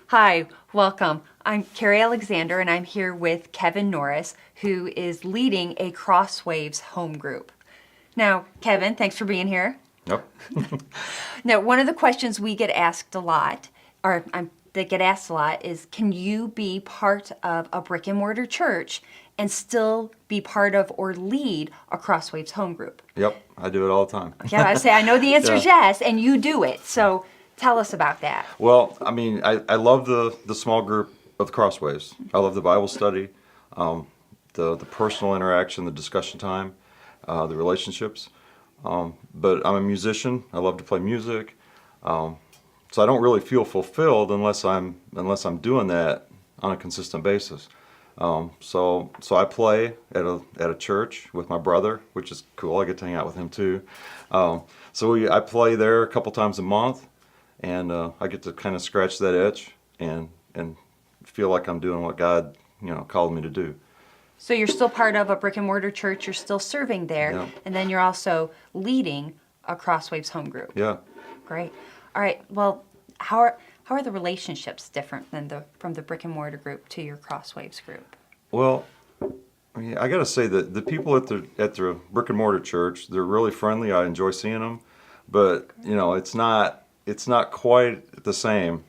Hi, welcome. I'm Carrie Alexander, and I'm here with Kevin Norris, who is leading a Crosswaves home group. Now, Kevin, thanks for being here. Yep. Now, one of the questions we get asked a lot, that get asked a lot, is can you be part of a brick and mortar church and still be part of or lead a Crosswaves home group? Yep, I do it all the time. Yeah, I know the answer is Yeah. yes, and you do it. So tell us about that. Well, I mean, I love the small group of the Crosswaves. I love the Bible study, the personal interaction, the discussion time, the relationships. But I'm a musician. I love to play music. So I don't really feel fulfilled unless I'm doing that on a consistent basis. So I play at a church with my brother, which is cool. I get to hang out with him too. I play there a couple times a month, and I get to kind of scratch that itch and feel like I'm doing what God called me to do. So you're still part of a brick and mortar church, you're still serving there, Yeah. and then you're also leading a Crosswaves home group. Yeah. Great. All right. Well, how are the relationships different than from the brick and mortar group to your Crosswaves group? Well, I mean, I got to say that the people at the brick and mortar church, they're really friendly. I enjoy seeing them, but it's not quite the same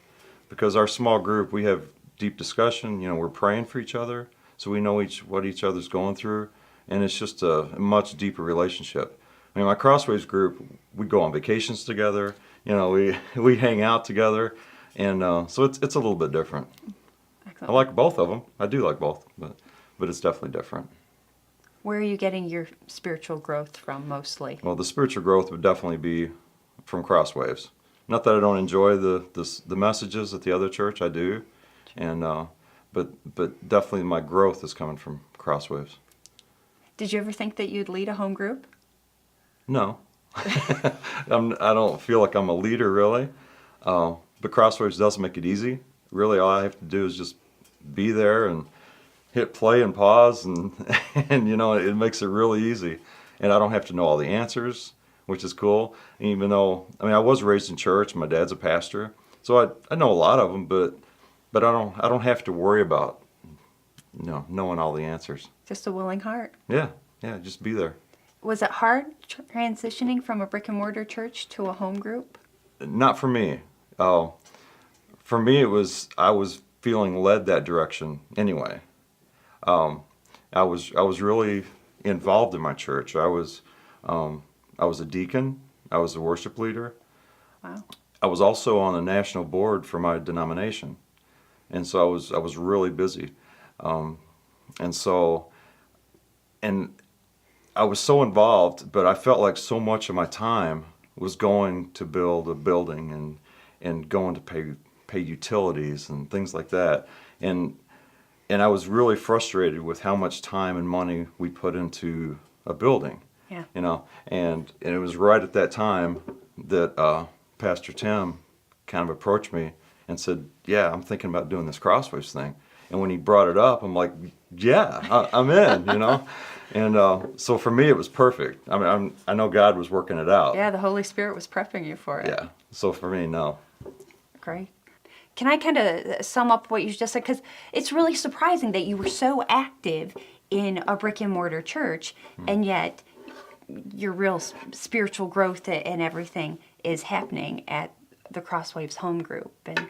because our small group, we have deep discussion. We're praying for each other, so we know what each other's going through, and it's just a much deeper relationship. I mean, my Crosswaves group, we go on vacations together. We hang out together, and so it's a little bit different. I Excellent. like both of them. I do like both, but it's definitely different. Where are you getting your spiritual growth from mostly? Well, the spiritual growth would definitely be from Crosswaves. Not that I don't enjoy the messages at the other church, I do, and but definitely my growth is coming from Crosswaves. Did you ever think that you'd lead a home group? No, I don't feel like I'm a leader really, but Crosswaves does make it easy. Really, all I have to do is just be there and hit play and pause, and and it makes it really easy. And I don't have to know all the answers, which is cool. Even though I was raised in church, my dad's a pastor, so I know a lot of them, but I don't have to worry about knowing all the answers. Just a willing heart. Yeah, just be there. Was it hard transitioning from a brick and mortar church to a home group? Not for me. For me, I was feeling led that direction anyway. I was really involved in my church. I was a deacon. I was a worship leader. Wow. I was also on the national board for my denomination, and so I was really busy, and I was so involved. But I felt like so much of my time was going to build a building and going to pay utilities and things like that, and I was really frustrated with how much time and money we put into a building. Yeah. And it was right at that time that Pastor Tim kind of approached me and said, "Yeah, I'm thinking about doing this Crosswaves thing." And when he brought it up, I'm like, "Yeah, I'm in," And so for me, it was perfect. I mean, I know God was working it out. Yeah, the Holy Spirit was prepping you for it. Yeah. So for me, no. Great. Can I kind of sum up what you just said? Because it's really surprising that you were so active in a brick and mortar church, and yet your real spiritual growth and everything is happening at the Crosswaves home group. And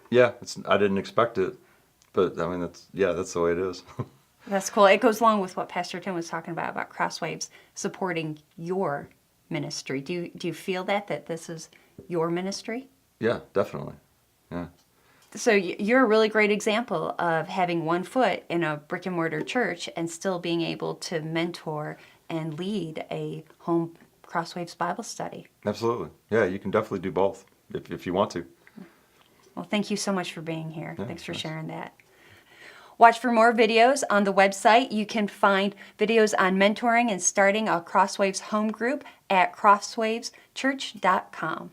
Yeah, I didn't expect it, but I mean, that's the way it is. that's cool. It goes along with what Pastor Tim was talking about Crosswaves supporting your ministry. Do you feel that this is your ministry? Yeah, definitely. Yeah. So you're a really great example of having one foot in a brick and mortar church and still being able to mentor and lead a home Crosswaves Bible study. Absolutely. Yeah, you can definitely do both if you want to. Well, thank you so much for being here. Yeah, Thanks for thanks. sharing that. Watch for more videos on the website. You can find videos on mentoring and starting a Crosswaves home group at crosswaveschurch.com.